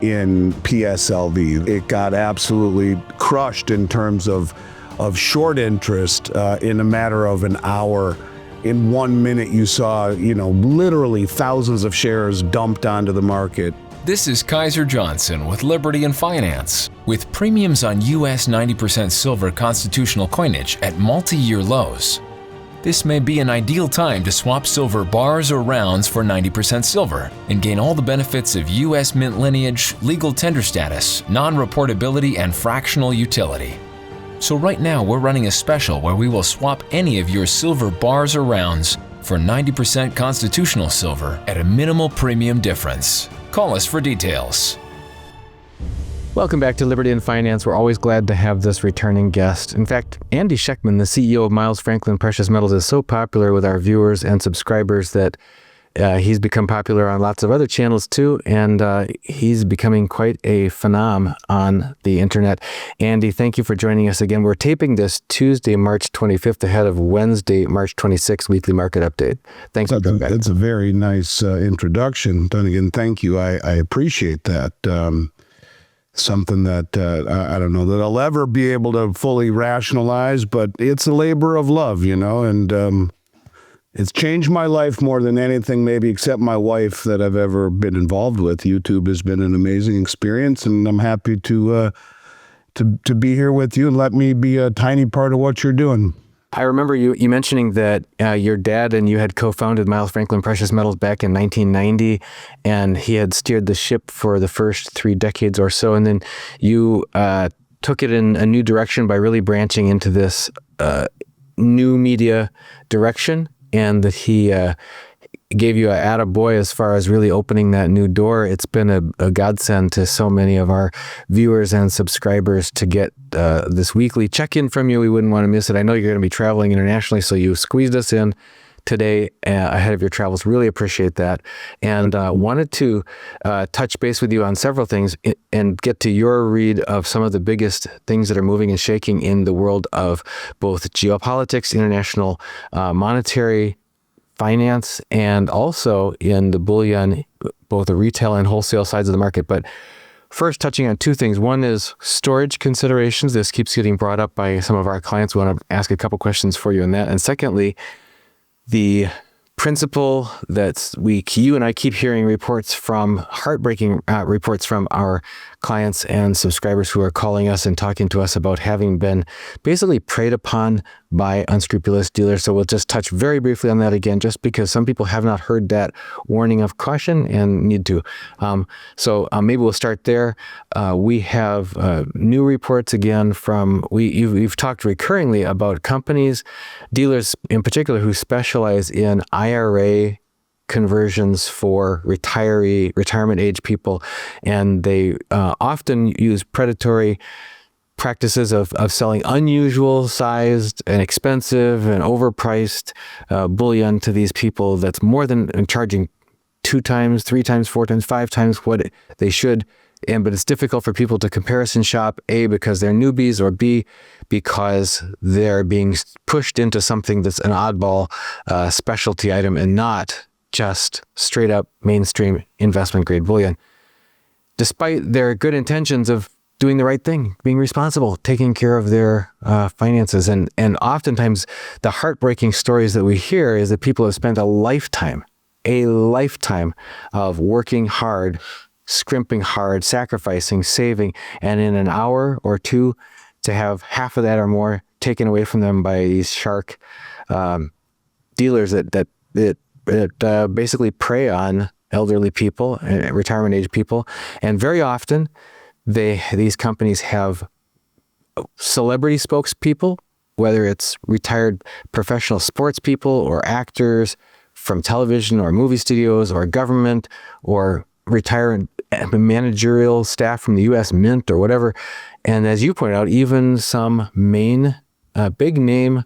in PSLV. It got absolutely crushed in terms of short interest in a matter of an hour. In 1 minute, you saw, literally thousands of shares dumped onto the market. This is Kaiser Johnson with Liberty and Finance. With premiums on US 90% silver constitutional coinage at multi-year lows, this may be an ideal time to swap silver bars or rounds for 90% silver and gain all the benefits of US Mint lineage, legal tender status, non-reportability, and fractional utility. So right now we're running a special where we will swap any of your silver bars or rounds for 90% constitutional silver at a minimal premium difference. Call us for details. Welcome back to Liberty and Finance. We're always glad to have this returning guest. In fact, Andy Schectman, the CEO of Miles Franklin Precious Metals, is so popular with our viewers and subscribers that he's become popular on lots of other channels too, and he's becoming quite a phenom on the internet. Andy, thank you for joining us again. We're taping this Tuesday, March 25th, ahead of Wednesday, March 26th, weekly market update. Thanks for coming back. That's a very nice introduction. Dunnigan, thank you. I appreciate that. Something that I don't know that I'll ever be able to fully rationalize, but it's a labor of love, and it's changed my life more than anything, maybe except my wife, that I've ever been involved with. YouTube has been an amazing experience, and I'm happy to be here with you and let me be a tiny part of what you're doing. I remember you mentioning that your dad and you had co-founded Miles Franklin Precious Metals back in 1990, and he had steered the ship for the first 3 decades or so, and then you took it in a new direction by really branching into this new media direction, and that he gave you a attaboy as far as really opening that new door. It's been a godsend to so many of our viewers and subscribers to get this weekly check-in from you. We wouldn't want to miss it. I know you're going to be traveling internationally, so you squeezed us in today ahead of your travels. Really appreciate that. And wanted to touch base with you on several things and get to your read of some of the biggest things that are moving and shaking in the world of both geopolitics, international monetary finance, and also in the bullion, both the retail and wholesale sides of the market. But first, touching on 2 things. One is storage considerations. This keeps getting brought up by some of our clients. We want to ask a couple questions for you on that. And secondly, the principle that you and I keep hearing heartbreaking reports from our clients and subscribers who are calling us and talking to us about having been basically preyed upon by unscrupulous dealers. So we'll just touch very briefly on that again, just because some people have not heard that warning of caution and need to. So maybe we'll start there. We have new reports again from, we've talked recurringly about companies, dealers in particular, who specialize in IRA conversions for retirement age people, and they often use predatory practices of selling unusual sized and expensive and overpriced bullion to these people that's more than charging 2 times, 3 times, 4 times, 5 times what they should. But it's difficult for people to comparison shop, A, because they're newbies, or B, because they're being pushed into something that's an oddball specialty item and not just straight up mainstream investment grade bullion. Despite their good intentions of doing the right thing, being responsible, taking care of their finances. And oftentimes the heartbreaking stories that we hear is that people have spent a lifetime of working hard, scrimping hard, sacrificing, saving, and in an hour or 2 to have half of that or more taken away from them by these shark dealers that basically prey on elderly people, retirement age people. And very often these companies have celebrity spokespeople, whether it's retired professional sports people or actors from television or movie studios or government, or retired managerial staff from the U.S. Mint or whatever. And as you pointed out, even some big name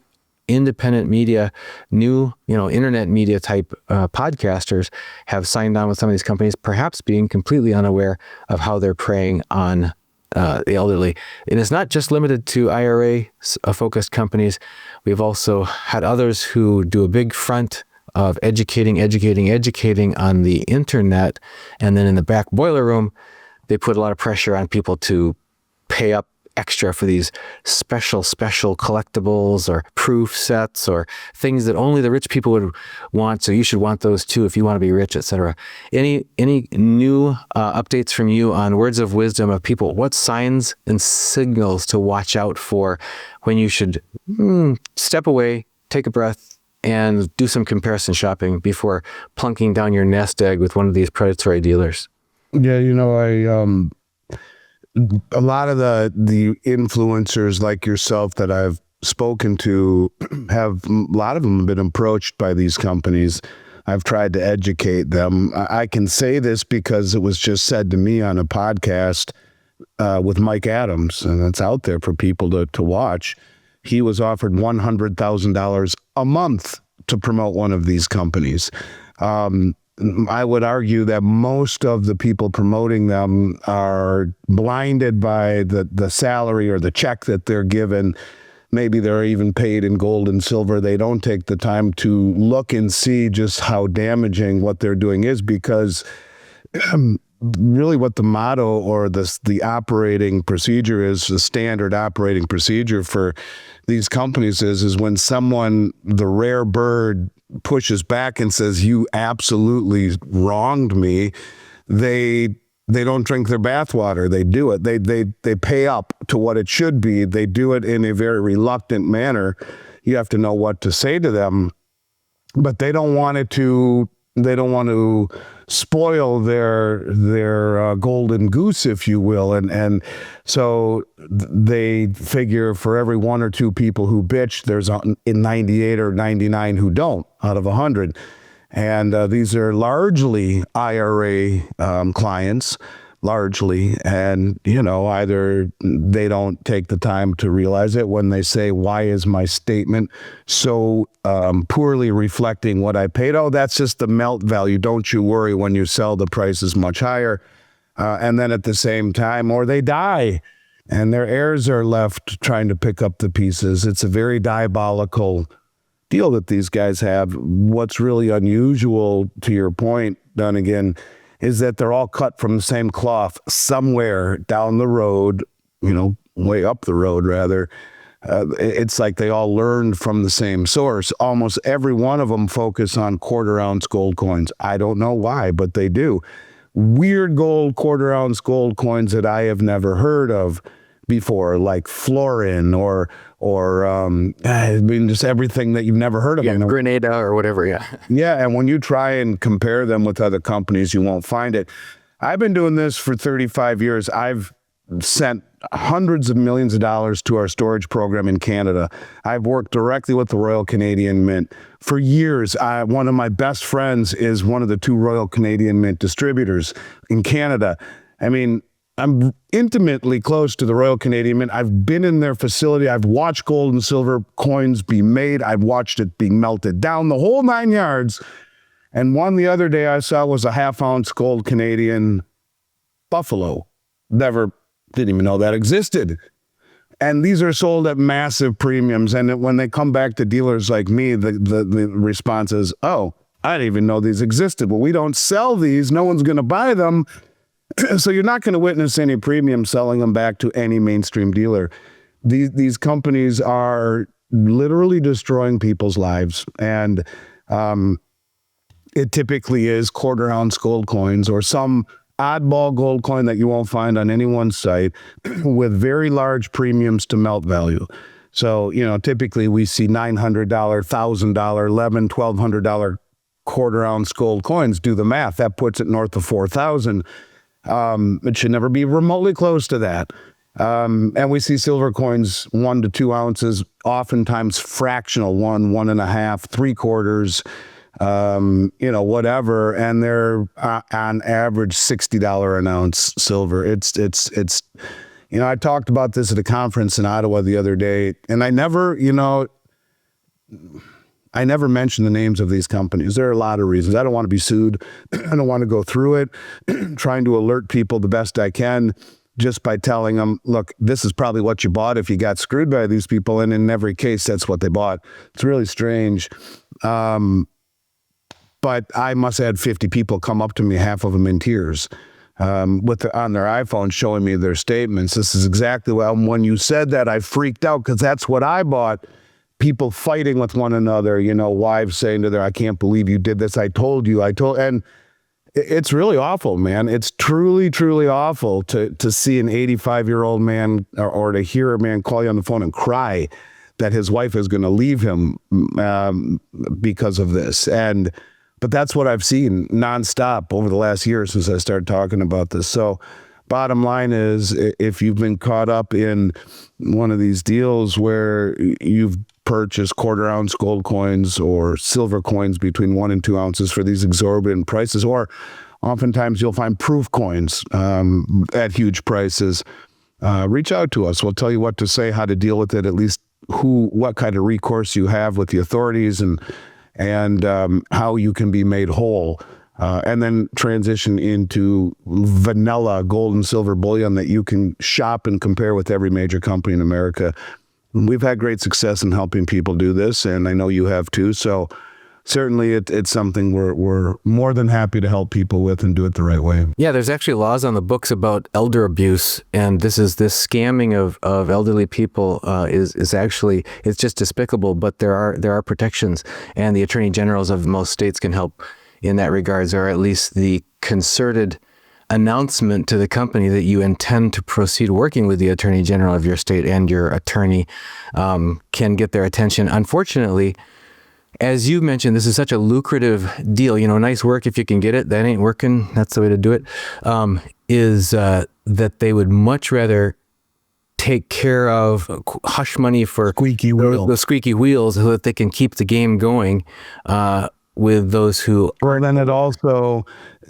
independent media, internet media type podcasters have signed on with some of these companies, perhaps being completely unaware of how they're preying on the elderly. And it's not just limited to IRA-focused companies. We've also had others who do a big front of educating on the internet, and then in the back boiler room, they put a lot of pressure on people to pay up extra for these special collectibles or proof sets or things that only the rich people would want. So you should want those too if you want to be rich, etc. Any new updates from you on words of wisdom of people? What signs and signals to watch out for when you should step away, take a breath, and do some comparison shopping before plunking down your nest egg with one of these predatory dealers? Yeah, a lot of the influencers like yourself that I've spoken to a lot of them have been approached by these companies. I've tried to educate them. I can say this because it was just said to me on a podcast with Mike Adams, and it's out there for people to watch. He was offered $100,000 a month to promote one of these companies. I would argue that most of the people promoting them are blinded by the salary or the check that they're given. Maybe they're even paid in gold and silver. They don't take the time to look and see just how damaging what they're doing is, because really what the motto or the operating procedure is, the standard operating procedure for these companies is when someone, the rare bird, pushes back and says, you absolutely wronged me, they don't drink their bathwater. They do it. They pay up to what it should be. They do it in a very reluctant manner. You have to know what to say to them, but they don't want to spoil their golden goose, if you will. And so they figure for every one or two people who bitch, there's in 98 or 99 who don't out of 100. And these are largely IRA clients, largely. And, either they don't take the time to realize it when they say, why is my statement so poorly reflecting what I paid? Oh, that's just the melt value. Don't you worry, when you sell, the price is much higher. And then at the same time, or they die and their heirs are left trying to pick up the pieces. It's a very diabolical deal that these guys have. What's really unusual, to your point, Dunnigan, is that they're all cut from the same cloth somewhere down the road, way up the road rather. It's like they all learned from the same source. Almost every one of them focus on quarter-ounce gold coins. I don't know why, but they do. Weird quarter-ounce gold coins that I have never heard of before, like Florin or just everything that you've never heard of. Yeah, Grenada or whatever, yeah. Yeah, and when you try and compare them with other companies, you won't find it. I've been doing this for 35 years. I've sent hundreds of millions of dollars to our storage program in Canada. I've worked directly with the Royal Canadian Mint for years. One of my best friends is one of the two Royal Canadian Mint distributors in Canada. I mean, I'm intimately close to the Royal Canadian Mint. I've been in their facility. I've watched gold and silver coins be made. I've watched it being melted down, the whole 9 yards. And one the other day I saw was a half-ounce gold Canadian buffalo. Didn't even know that existed. And these are sold at massive premiums. And when they come back to dealers like me, the response is, oh, I didn't even know these existed. Well, we don't sell these. No one's going to buy them. So you're not going to witness any premium selling them back to any mainstream dealer. These companies are literally destroying people's lives. And it typically is quarter-ounce gold coins or some oddball gold coin that you won't find on anyone's site with very large premiums to melt value. So, typically we see $900, $1,000, $1,100, $1,200 quarter-ounce gold coins. Do the math. That puts it north of $4,000. It should never be remotely close to that. And we see silver coins 1 to 2 ounces, oftentimes fractional, 1, 1.5, 3/4, whatever. And they're on average $60 an ounce silver. It's I talked about this at a conference in Ottawa the other day, and I never mention the names of these companies. There are a lot of reasons. I don't want to be sued. I don't want to go through it. Trying to alert people the best I can just by telling them, look, this is probably what you bought if you got screwed by these people. And in every case, that's what they bought. It's really strange. But I must have had 50 people come up to me, half of them in tears, on their iPhone showing me their statements. This is exactly when you said that, I freaked out because that's what I bought. People fighting with one another, wives saying to their, I can't believe you did this. I told you, and it's really awful, man. It's truly, truly awful to see an 85-year-old man or to hear a man call you on the phone and cry that his wife is going to leave him because of this. But that's what I've seen nonstop over the last year since I started talking about this. So bottom line is, if you've been caught up in one of these deals where you've purchased quarter-ounce gold coins or silver coins between 1 and 2 ounces for these exorbitant prices, or oftentimes you'll find proof coins at huge prices, reach out to us. We'll tell you what to say, how to deal with it, at least what kind of recourse you have with the authorities, and how you can be made whole. And then transition into vanilla gold and silver bullion that you can shop and compare with every major company in America. We've had great success in helping people do this, and I know you have too. So certainly it's something we're more than happy to help people with and do it the right way. Yeah, there's actually laws on the books about elder abuse, and this scamming of elderly people is actually, it's just despicable, but there are protections, and the attorney generals of most states can help in that regards, or at least the concerted announcement to the company that you intend to proceed working with the attorney general of your state and your attorney can get their attention. Unfortunately, as you mentioned, this is such a lucrative deal. Nice work if you can get it. That ain't working. That's the way to do it. Is that they would much rather take care of hush money for the squeaky wheels so that they can keep the game going with those who... And then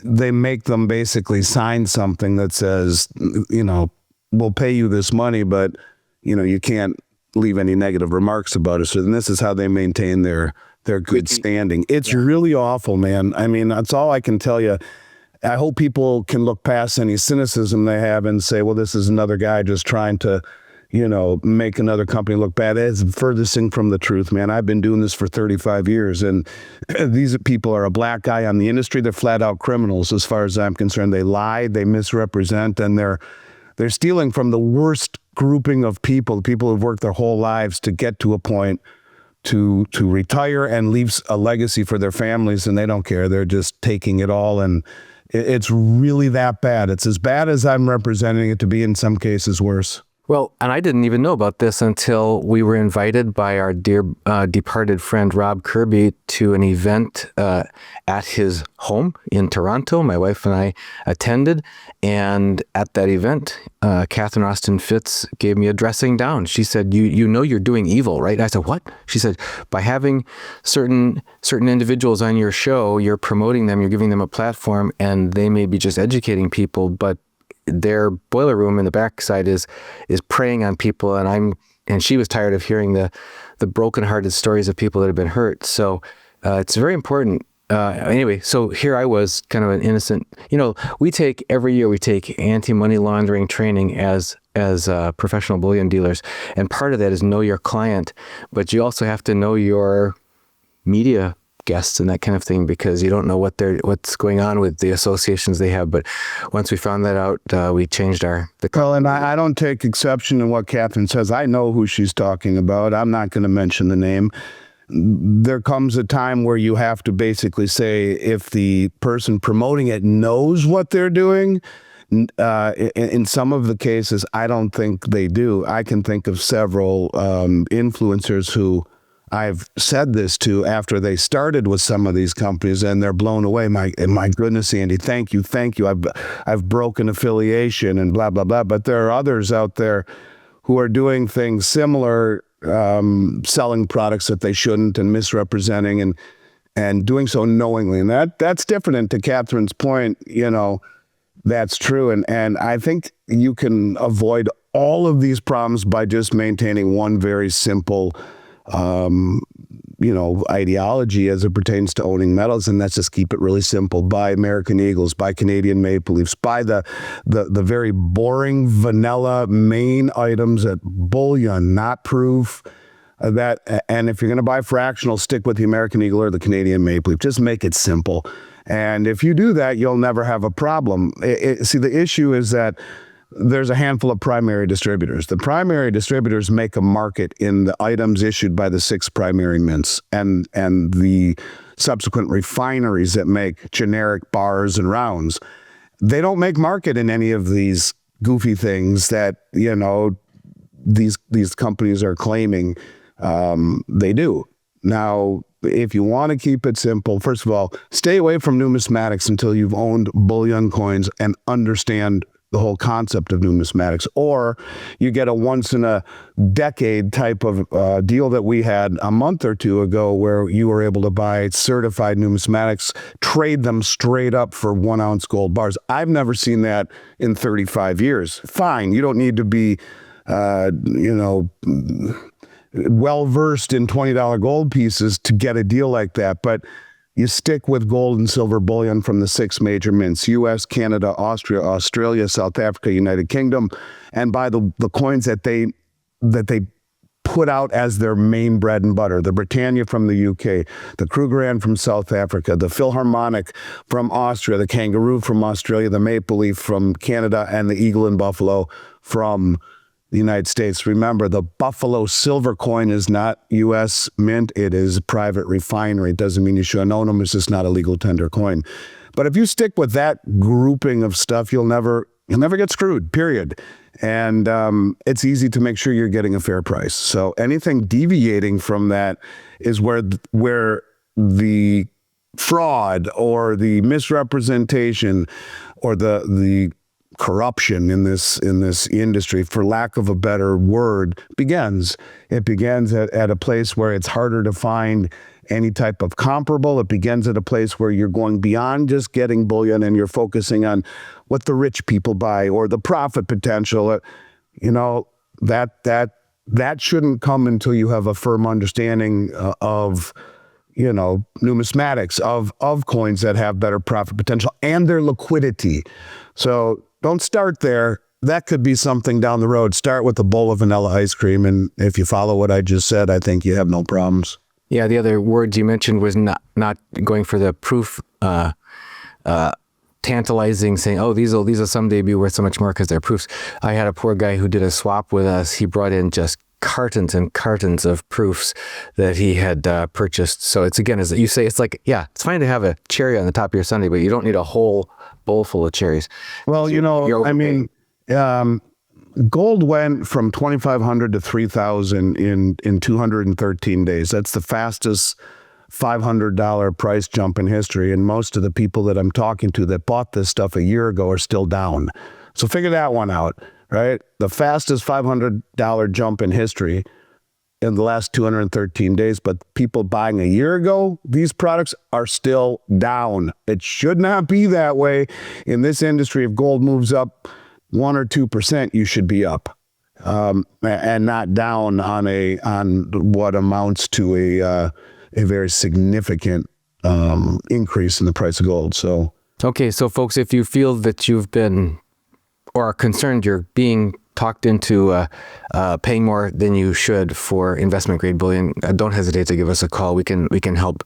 they make them basically sign something that says, we'll pay you this money, but, you can't leave any negative remarks about it. So then this is how they maintain their good standing. It's really awful, man. I mean, that's all I can tell you. I hope people can look past any cynicism they have and say, well, this is another guy just trying to, make another company look bad. It's the furthest thing from the truth, man. I've been doing this for 35 years, and these people are a black guy on the industry. They're flat out criminals as far as I'm concerned. They lie, they misrepresent, and they're stealing from the worst grouping of people who've worked their whole lives to get to a point to retire and leave a legacy for their families, and they don't care. They're just taking it all, and it's really that bad. It's as bad as I'm representing it to be, in some cases worse. Well, and I didn't even know about this until we were invited by our dear departed friend Rob Kirby to an event at his home in Toronto. My wife and I attended, and at that event, Catherine Austin Fitz gave me a dressing down. She said, "You know you're doing evil, right?" I said, "What?" She said, "By having certain individuals on your show, you're promoting them, you're giving them a platform, and they may be just educating people, but their boiler room in the backside is preying on people, and she was tired of hearing the brokenhearted stories of people that have been hurt. So it's very important. Anyway, so here I was, kind of an innocent. Every year we take anti-money laundering training as professional bullion dealers, and part of that is know your client, but you also have to know your media guests and that kind of thing, because you don't know what's going on with the associations they have. But once we found that out, we changed Well, and I don't take exception in what Catherine says. I know who she's talking about. I'm not going to mention the name. There comes a time where you have to basically say, if the person promoting it knows what they're doing. In some of the cases, I don't think they do. I can think of several influencers who I've said this to after they started with some of these companies, and they're blown away. My goodness, Andy, thank you. I've broken affiliation and blah, blah, blah. But there are others out there who are doing things similar, selling products that they shouldn't and misrepresenting and doing so knowingly. And that's different. And to Catherine's point, that's true. And I think you can avoid all of these problems by just maintaining one very simple ideology as it pertains to owning metals, and that's just keep it really simple. Buy American Eagles, buy Canadian Maple Leafs, buy the very boring vanilla main items at bullion, not proof. And if you're going to buy fractional, stick with the American Eagle or the Canadian Maple Leaf. Just make it simple. And if you do that, you'll never have a problem. See, the issue is that there's a handful of primary distributors. The primary distributors make a market in the items issued by the 6 primary mints and the subsequent refineries that make generic bars and rounds. They don't make market in any of these goofy things that, these companies are claiming they do. Now, if you want to keep it simple, first of all, stay away from numismatics until you've owned bullion coins and understand the whole concept of numismatics, or you get a once in a decade type of deal that we had a month or two ago where you were able to buy certified numismatics, trade them straight up for 1 ounce gold bars. I've never seen that in 35 years. Fine, you don't need to be, well-versed in $20 gold pieces to get a deal like that, but you stick with gold and silver bullion from the 6 major mints: U.S., Canada, Austria, Australia, South Africa, United Kingdom, and buy the coins that they put out as their main bread and butter. The Britannia from the UK, the Krugerrand from South Africa, the Philharmonic from Austria, the Kangaroo from Australia, the Maple Leaf from Canada, and the Eagle and Buffalo from the United States. Remember, the Buffalo silver coin is not U.S. mint. It is a private refinery. It doesn't mean you shouldn't own them. It's just not a legal tender coin. But if you stick with that grouping of stuff, you'll never get screwed, period. And it's easy to make sure you're getting a fair price. So anything deviating from that is where the fraud or the misrepresentation or the corruption in this industry, for lack of a better word, begins. It begins at a place where it's harder to find any type of comparable. It begins at a place where you're going beyond just getting bullion and you're focusing on what the rich people buy or the profit potential. That shouldn't come until you have a firm understanding of numismatics, of coins that have better profit potential and their liquidity. So don't start there. That could be something down the road. Start with a bowl of vanilla ice cream, and if you follow what I just said, I think you have no problems. Yeah, the other words you mentioned was not going for the proof, tantalizing, saying, "Oh, these will someday be worth so much more because they're proofs." I had a poor guy who did a swap with us. He brought in just cartons and cartons of proofs that he had purchased. So it's, again, as you say, it's like, yeah, it's fine to have a cherry on the top of your sundae, but you don't need a whole bowl full of cherries. Well, gold went from 2,500 to 3,000 in 213 days. That's the fastest $500 price jump in history. And most of the people that I'm talking to that bought this stuff a year ago are still down. So figure that one out, right? The fastest $500 jump in history in the last 213 days, but people buying a year ago, these products are still down. It should not be that way in this industry. If gold moves up 1 or 2%, you should be up, and not down on what amounts to a very significant increase in the price of gold. So, okay, so folks, if you feel that you've been or are concerned you're being talked into paying more than you should for investment grade bullion, don't hesitate to give us a call. We can help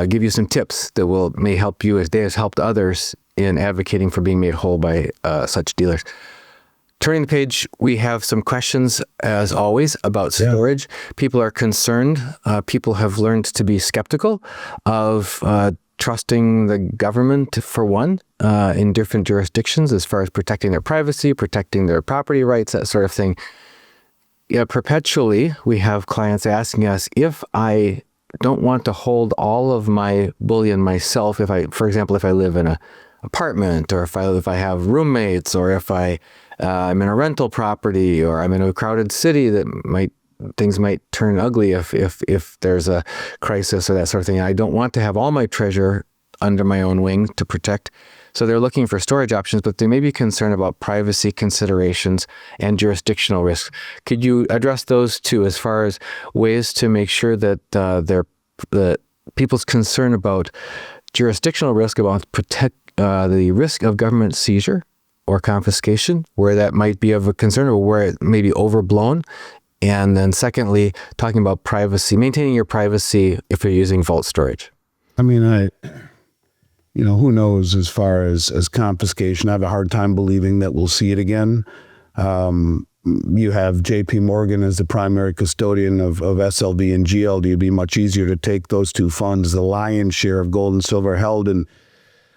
give you some tips that may help you as they has helped others in advocating for being made whole by such dealers. Turning the page, we have some questions, as always, about storage. Yeah. People are concerned. People have learned to be skeptical of trusting the government, for one, in different jurisdictions as far as protecting their privacy, protecting their property rights, that sort of thing. Yeah, perpetually, we have clients asking us, if I don't want to hold all of my bullion myself, for example, if I live in an apartment, or if I have roommates, or if I'm in a rental property, or I'm in a crowded city things might turn ugly if there's a crisis or that sort of thing. I don't want to have all my treasure under my own wing to protect. So they're looking for storage options, but they may be concerned about privacy considerations and jurisdictional risks. Could you address those two as far as ways to make sure that the people's concern about jurisdictional risk, about protect the risk of government seizure or confiscation, where that might be of a concern or where it may be overblown? And then secondly, talking about privacy, maintaining your privacy if you're using vault storage. I mean, who knows as far as confiscation. I have a hard time believing that we'll see it again. You have J.P. Morgan as the primary custodian of SLV and GLD. It'd be much easier to take those two funds, the lion's share of gold and silver held in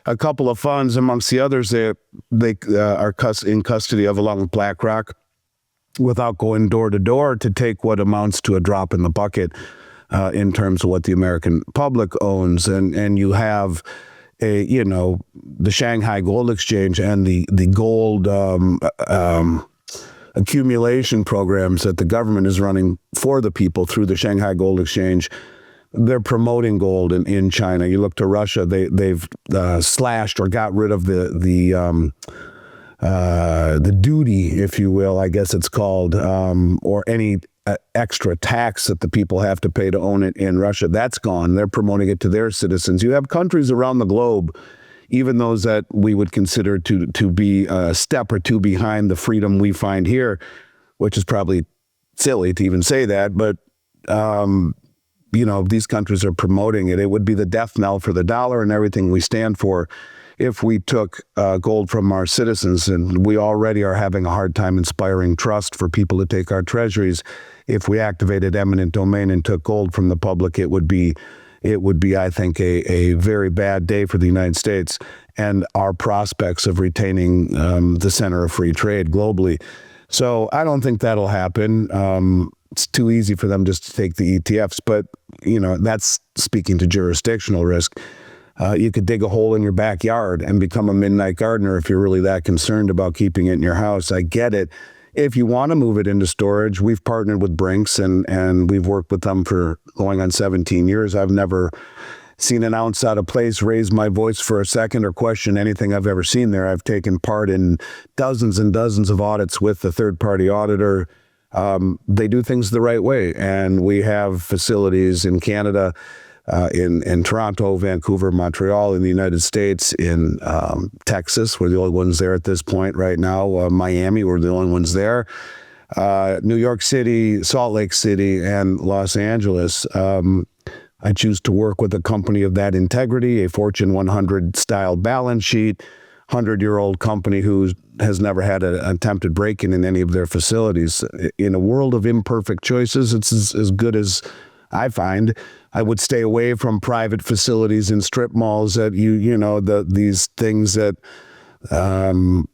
a couple of funds amongst the others they are in custody of, along with BlackRock, without going door to door to take what amounts to a drop in the bucket in terms of what the American public owns. And you have the Shanghai Gold Exchange and the gold accumulation programs that the government is running for the people through the Shanghai Gold Exchange. They're promoting gold in China. You look to Russia; they've slashed or got rid of the duty, if you will, I guess it's called, or any extra tax that the people have to pay to own it in Russia. That's gone. They're promoting it to their citizens. You have countries around the globe, even those that we would consider to be a step or two behind the freedom we find here, which is probably silly to even say that, but these countries are promoting it. It would be the death knell for the dollar and everything we stand for if we took gold from our citizens. And we already are having a hard time inspiring trust for people to take our treasuries. If we activated eminent domain and took gold from the public, it would be, I think, a very bad day for the United States and our prospects of retaining the center of free trade globally. So I don't think that'll happen. It's too easy for them just to take the ETFs, but that's speaking to jurisdictional risk. You could dig a hole in your backyard and become a midnight gardener if you're really that concerned about keeping it in your house. I get it. If you want to move it into storage, we've partnered with Brinks and we've worked with them for going on 17 years. I've never seen an ounce out of place, raise my voice for a second, or question anything I've ever seen there. I've taken part in dozens and dozens of audits with the third-party auditor. They do things the right way. And we have facilities in Canada, in Toronto, Vancouver, Montreal, in the United States, in Texas. We're the only ones there at this point right now. Miami, we're the only ones there. New York City, Salt Lake City, and Los Angeles. I choose to work with a company of that integrity, a Fortune 100 style balance sheet, 100-year-old company who has never had an attempted break-in in any of their facilities. In a world of imperfect choices, it's as good as I find. I would stay away from private facilities in strip malls that these things that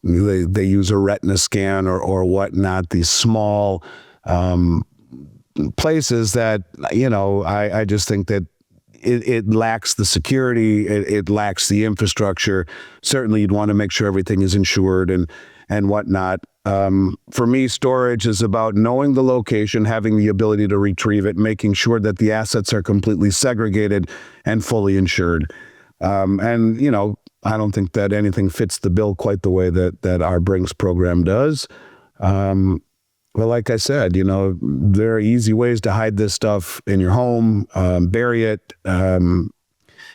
they use a retina scan or whatnot. These small places that I just think that it lacks the security, it lacks the infrastructure. Certainly, you'd want to make sure everything is insured and whatnot. For me, storage is about knowing the location, having the ability to retrieve it, making sure that the assets are completely segregated and fully insured. I don't think that anything fits the bill quite the way that our Brinks program does. Well, like I said, there are easy ways to hide this stuff in your home, bury it.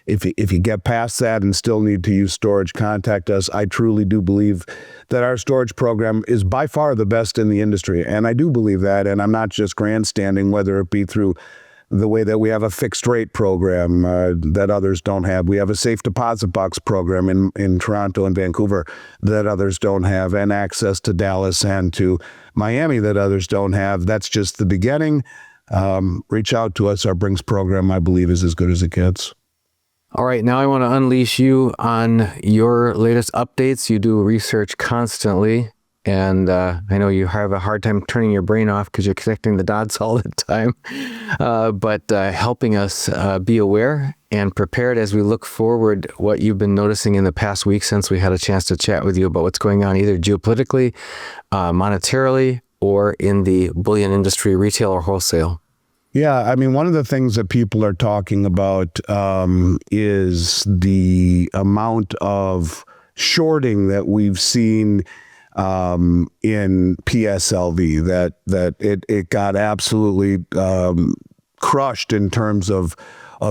If you get past that and still need to use storage, contact us. I truly do believe that our storage program is by far the best in the industry. And I do believe that. And I'm not just grandstanding, whether it be through the way that we have a fixed rate program that others don't have. We have a safe deposit box program in Toronto and Vancouver that others don't have, and access to Dallas and to Miami that others don't have. That's just the beginning. Reach out to us. Our Brinks program, I believe, is as good as it gets. All right, now I want to unleash you on your latest updates. You do research constantly, and I know you have a hard time turning your brain off because you're connecting the dots all the time, but helping us be aware and prepared as we look forward what you've been noticing in the past week since we had a chance to chat with you about what's going on either geopolitically, monetarily, or in the bullion industry, retail or wholesale. Yeah, I mean, one of the things that people are talking about is the amount of shorting that we've seen in PSLV, that it got absolutely crushed in terms of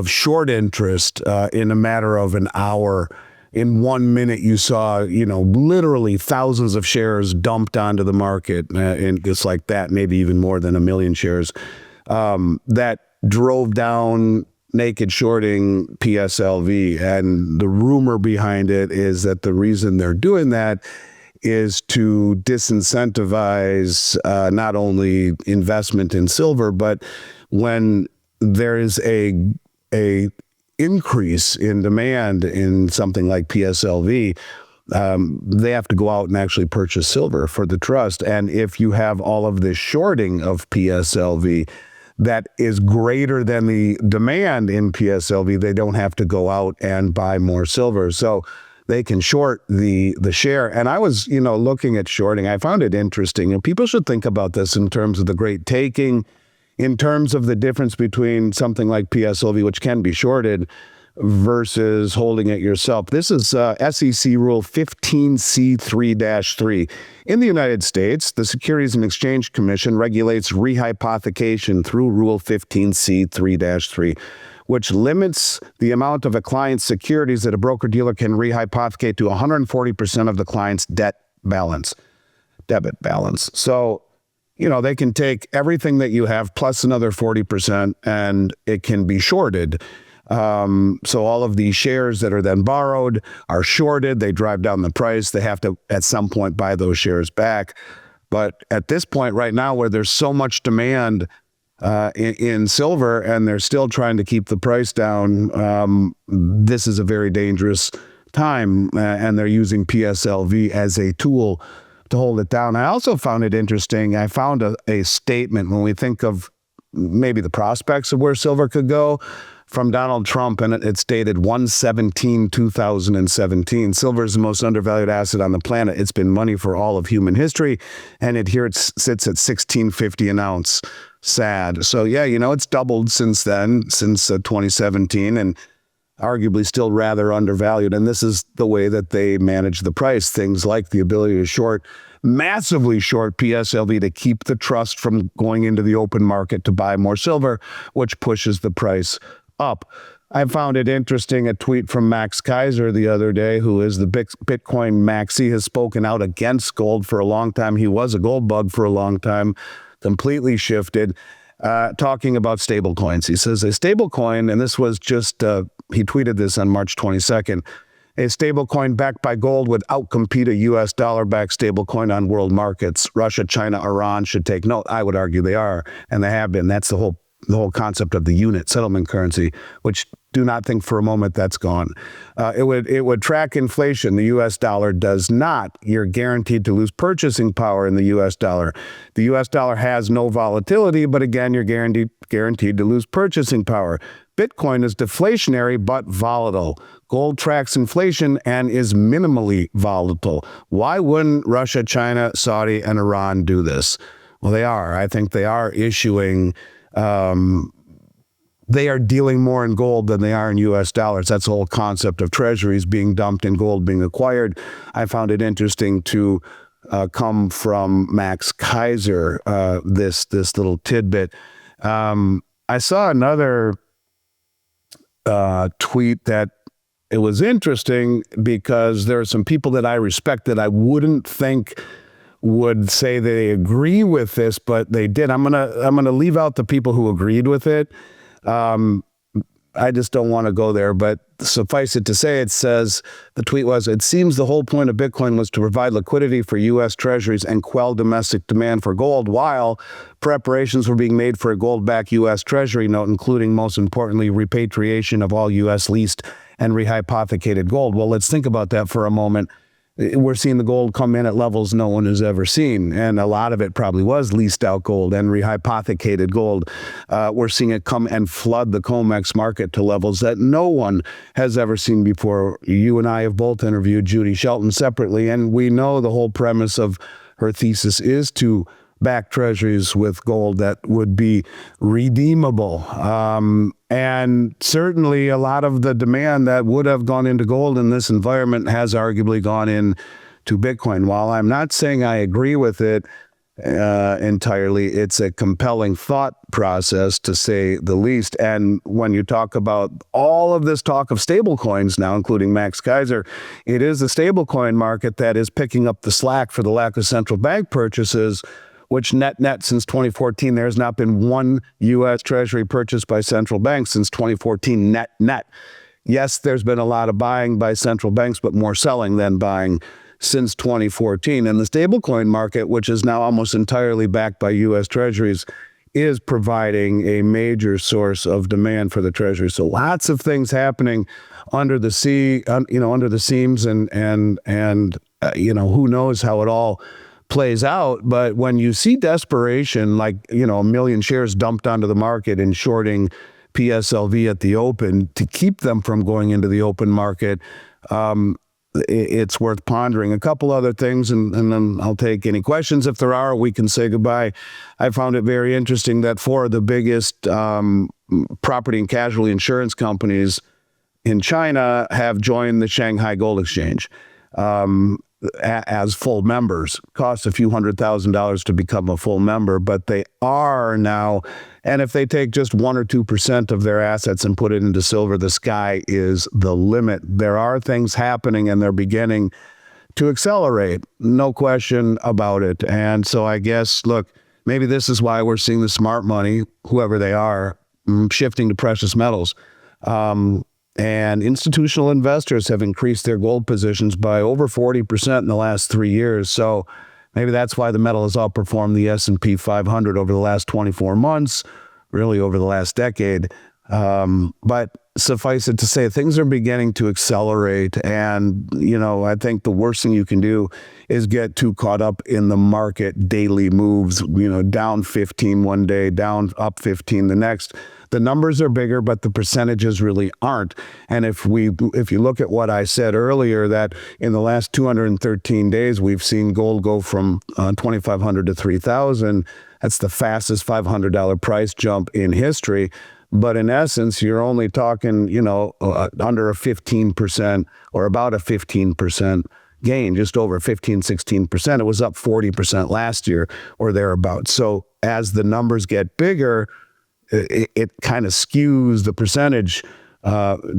short interest in a matter of an hour. In 1 minute, you saw, literally thousands of shares dumped onto the market, and just like that, maybe even more than 1 million shares. That drove down naked shorting PSLV. And the rumor behind it is that the reason they're doing that is to disincentivize not only investment in silver, but when there is a increase in demand in something like PSLV, they have to go out and actually purchase silver for the trust. And if you have all of this shorting of PSLV that is greater than the demand in PSLV, they don't have to go out and buy more silver. So they can short the share. And I was, looking at shorting. I found it interesting. And people should think about this in terms of the great taking, in terms of the difference between something like PSLV, which can be shorted, versus holding it yourself. This is SEC Rule 15C3-3. In the United States, the Securities and Exchange Commission regulates rehypothecation through Rule 15C3-3, which limits the amount of a client's securities that a broker-dealer can rehypothecate to 140% of the client's debit balance. So, they can take everything that you have plus another 40% and it can be shorted. So all of these shares that are then borrowed are shorted. They drive down the price. They have to, at some point, buy those shares back. But at this point right now, where there's so much demand in silver and they're still trying to keep the price down, this is a very dangerous time. And they're using PSLV as a tool to hold it down. I also found it interesting. I found a statement when we think of maybe the prospects of where silver could go, from Donald Trump, and it's dated 1/17/2017. Silver is the most undervalued asset on the planet. It's been money for all of human history, and it sits at $16.50 an ounce. Sad. So yeah, it's doubled since then, since 2017, and arguably still rather undervalued. And this is the way that they manage the price. Things like the ability to massively short PSLV to keep the trust from going into the open market to buy more silver, which pushes the price up. I found it interesting, a tweet from Max Kaiser the other day, who is the Bitcoin maxi, has spoken out against gold for a long time. He was a gold bug for a long time, completely shifted, talking about stable coins. He says a stable coin, and this was just, he tweeted this on March 22nd, a stable coin backed by gold would outcompete a U.S. dollar-backed stable coin on world markets. Russia, China, Iran should take note. I would argue they are, and they have been. That's the whole concept of the unit settlement currency, which do not think for a moment that's gone. It would track inflation. The U.S. dollar does not. You're guaranteed to lose purchasing power in the U.S. dollar. The U.S. dollar has no volatility, but again, you're guaranteed to lose purchasing power. Bitcoin is deflationary but volatile. Gold tracks inflation and is minimally volatile. Why wouldn't Russia, China, Saudi, and Iran do this? Well, they are. I think they are issuing. They are dealing more in gold than they are in U.S. dollars. That's the whole concept of treasuries being dumped and gold being acquired. I found it interesting to come from Max Kaiser, this little tidbit. I saw another tweet that it was interesting because there are some people that I respect that I wouldn't think would say they agree with this, but they did. I'm gonna leave out the people who agreed with it. I just don't want to go there, but suffice it to say, it says, the tweet was, it seems the whole point of Bitcoin was to provide liquidity for U.S. treasuries and quell domestic demand for gold, while preparations were being made for a gold-backed U.S. treasury note, including, most importantly, repatriation of all U.S. leased and rehypothecated gold. Well, let's think about that for a moment. We're seeing the gold come in at levels no one has ever seen. And a lot of it probably was leased out gold and rehypothecated gold. We're seeing it come and flood the COMEX market to levels that no one has ever seen before. You and I have both interviewed Judy Shelton separately, and we know the whole premise of her thesis is to back treasuries with gold that would be redeemable. And certainly a lot of the demand that would have gone into gold in this environment has arguably gone into Bitcoin. While I'm not saying I agree with it entirely, it's a compelling thought process, to say the least. And when you talk about all of this talk of stable coins now, including Max Kaiser, it is the stable coin market that is picking up the slack for the lack of central bank purchases, which net since 2014, there's not been one U.S. Treasury purchased by central banks since 2014 net. Yes, there's been a lot of buying by central banks, but more selling than buying since 2014. And the stablecoin market, which is now almost entirely backed by U.S. Treasuries, is providing a major source of demand for the Treasury. So lots of things happening under the under the seams, and who knows how it all plays out. But when you see desperation, like, a million shares dumped onto the market and shorting PSLV at the open to keep them from going into the open market, it's worth pondering. A couple other things, and then I'll take any questions if there are. We can say goodbye. I found it very interesting that 4 of the biggest property and casualty insurance companies in China have joined the Shanghai Gold Exchange as full members. Costs a few $100,000 to become a full member, but they are now. And if they take just 1 or 2% of their assets and put it into silver, the sky is the limit. There are things happening, and they're beginning to accelerate. No question about it. And so I guess, look, maybe this is why we're seeing the smart money, whoever they are, shifting to precious metals. And institutional investors have increased their gold positions by over 40% in the last 3 years. So maybe that's why the metal has outperformed the S&P 500 over the last 24 months, really over the last decade. But suffice it to say, things are beginning to accelerate. And, I think the worst thing you can do is get too caught up in the market daily moves, down 15 one day, down up 15 the next. The numbers are bigger, but the percentages really aren't. And if you look at what I said earlier, that in the last 213 days, we've seen gold go from $2,500 to $3,000. That's the fastest $500 price jump in history. But in essence, you're only talking, under a 15% or about a 15% gain, just over 15, 16%. It was up 40% last year or thereabouts. So as the numbers get bigger, it kind of skews the percentage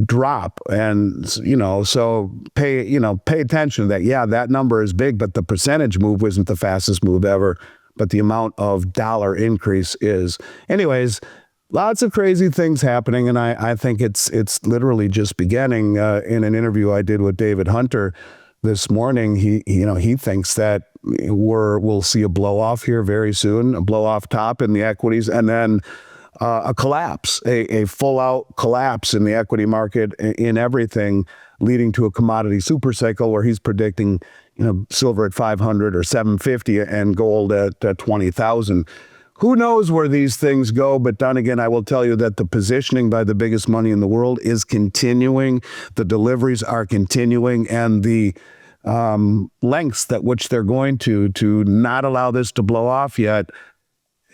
drop. And, so pay attention to that. Yeah, that number is big, but the percentage move wasn't the fastest move ever, but the amount of dollar increase is. Anyways, lots of crazy things happening, and I think it's literally just beginning. In an interview I did with David Hunter this morning, he thinks that we'll see a blow off here very soon, a blow off top in the equities, and then a collapse, a full out collapse in the equity market, in everything, leading to a commodity super cycle where he's predicting, silver at 500 or 750 and gold at 20,000. Who knows where these things go? But then again, I will tell you that the positioning by the biggest money in the world is continuing. The deliveries are continuing, and the lengths at which they're going to not allow this to blow off yet,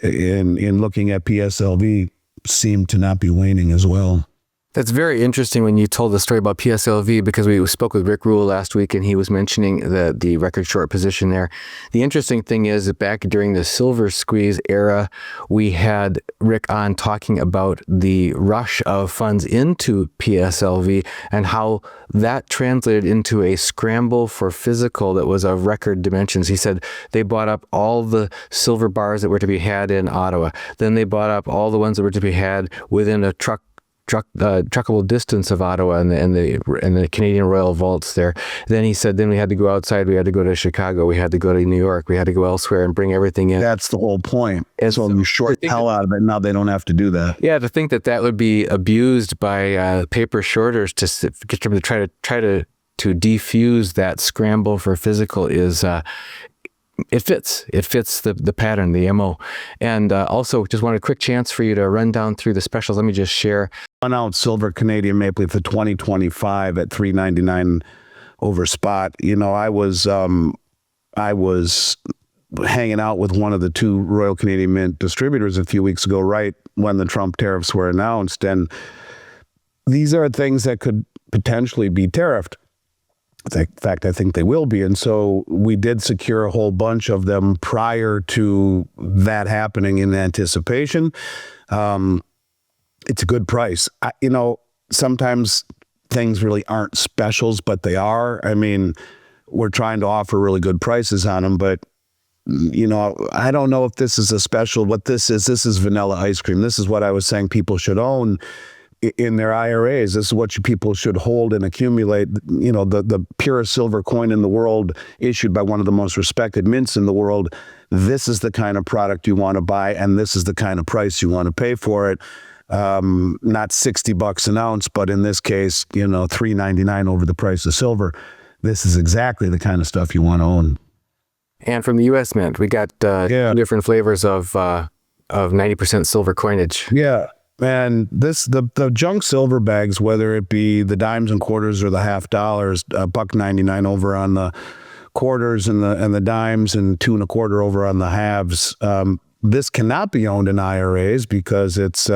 in looking at PSLV, seem to not be waning as well. That's very interesting when you told the story about PSLV, because we spoke with Rick Rule last week, and he was mentioning the record short position there. The interesting thing is that back during the silver squeeze era, we had Rick on talking about the rush of funds into PSLV and how that translated into a scramble for physical that was of record dimensions. He said they bought up all the silver bars that were to be had in Ottawa. Then they bought up all the ones that were to be had within a truckable distance of Ottawa and the Canadian Royal Vaults there. Then he said, then we had to go outside. We had to go to Chicago. We had to go to New York. We had to go elsewhere and bring everything in. That's the whole point. And so you short the hell out of it. Now they don't have to do that. Yeah, to think that would be abused by paper shorters to get them to try to defuse that scramble for physical is. It fits the pattern, the MO. And also, just wanted a quick chance for you to run down through the specials. Let me just share. 1 ounce silver Canadian maple leaf for 2025 at $3.99 over spot. I was hanging out with one of the 2 Royal Canadian Mint distributors a few weeks ago, right when the Trump tariffs were announced. And these are things that could potentially be tariffed. In fact, I think they will be. And so we did secure a whole bunch of them prior to that happening in anticipation. It's a good price. Sometimes things really aren't specials, but they are. I mean, we're trying to offer really good prices on them, but I don't know if this is a special. What this is vanilla ice cream. This is what I was saying people should own in their IRAs. This is what people should hold and accumulate. The purest silver coin in the world, issued by one of the most respected mints in the world. This is the kind of product you want to buy, and this is the kind of price you want to pay for it. Not $60 an ounce, but in this case, $3.99 over the price of silver. This is exactly the kind of stuff you want to own. And from the U.S. Mint, we got different flavors of 90% silver coinage. Yeah. And the junk silver bags, whether it be the dimes and quarters or the half dollars, $1.99 over on the quarters and the dimes, and $2.25 over on the halves. This cannot be owned in IRAs because it's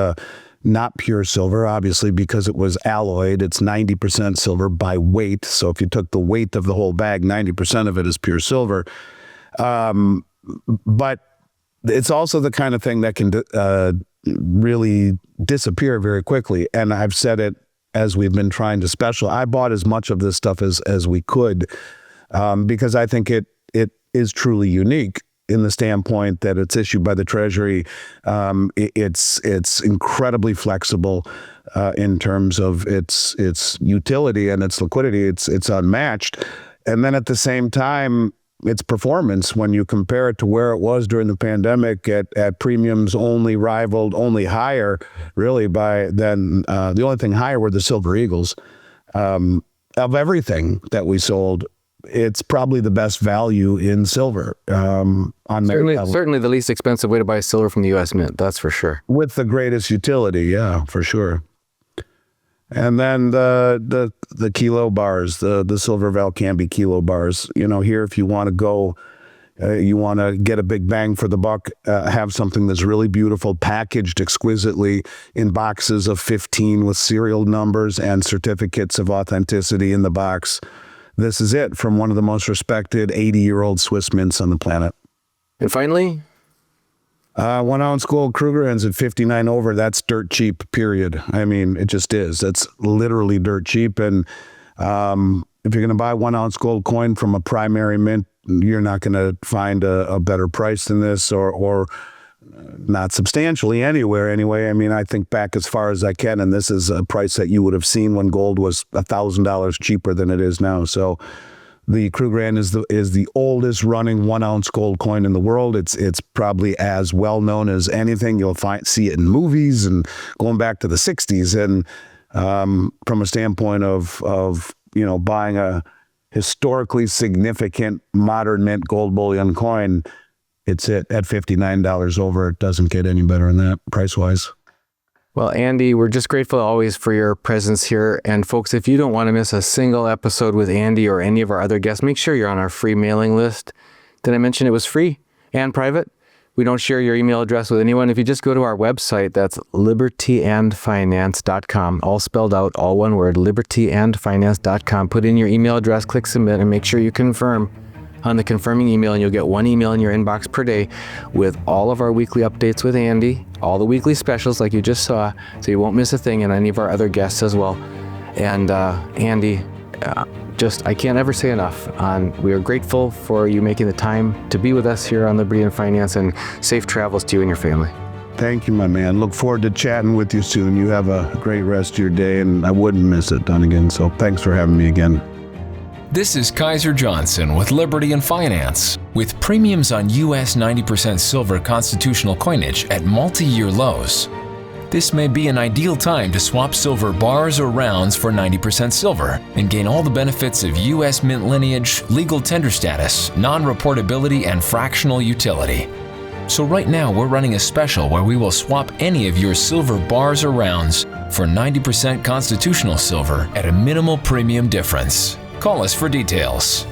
not pure silver, obviously, because it was alloyed. It's 90% silver by weight. So if you took the weight of the whole bag, 90% of it is pure silver. But it's also the kind of thing that can really disappear very quickly. And I've said it as we've been trying to special. I bought as much of this stuff as we could because I think it is truly unique in the standpoint that it's issued by the Treasury. It's incredibly flexible in terms of its utility and its liquidity. It's unmatched. And then at the same time, its performance, when you compare it to where it was during the pandemic at premiums only higher, really, the only thing higher were the Silver Eagles. Of everything that we sold, it's probably the best value in silver. Certainly the least expensive way to buy silver from the U.S. Mint, that's for sure. With the greatest utility, yeah, for sure. And then the kilo bars, the Silver Valcambi kilo bars. Here, if you want to go, you want to get a big bang for the buck, have something that's really beautiful, packaged exquisitely in boxes of 15 with serial numbers and certificates of authenticity in the box. This is it from one of the most respected 80-year-old Swiss mints on the planet. And finally? 1 ounce gold Krugerrands at 59 over. That's dirt cheap, period. I mean, it just is. That's literally dirt cheap. And if you're going to buy 1 ounce gold coin from a primary mint, you're not going to find a better price than this, or not substantially anywhere anyway. I mean, I think back as far as I can, and this is a price that you would have seen when gold was $1,000 cheaper than it is now. So the Krugerrand is the oldest running 1 ounce gold coin in the world. It's probably as well known as anything. You'll see it in movies and going back to the 60s. And from a standpoint of buying a historically significant modern mint gold bullion coin, it's at $59 over. It doesn't get any better than that price-wise. Well, Andy, we're just grateful always for your presence here. And folks, if you don't want to miss a single episode with Andy or any of our other guests, make sure you're on our free mailing list. Did I mention it was free and private? We don't share your email address with anyone. If you just go to our website, that's libertyandfinance.com, all spelled out, all one word, libertyandfinance.com. Put in your email address, click submit, and make sure you confirm on the confirming email, and you'll get 1 email in your inbox per day with all of our weekly updates with Andy, all the weekly specials like you just saw, so you won't miss a thing, and any of our other guests as well. And Andy, I can't ever say enough. We are grateful for you making the time to be with us here on Liberty and Finance, and safe travels to you and your family. Thank you, my man. Look forward to chatting with you soon. You have a great rest of your day, and I wouldn't miss it, Dunnigan. So thanks for having me again. This is Kaiser Johnson with Liberty and Finance. With premiums on U.S. 90% silver constitutional coinage at multi-year lows, this may be an ideal time to swap silver bars or rounds for 90% silver and gain all the benefits of U.S. Mint lineage, legal tender status, non-reportability, and fractional utility. So right now we're running a special where we will swap any of your silver bars or rounds for 90% constitutional silver at a minimal premium difference. Call us for details.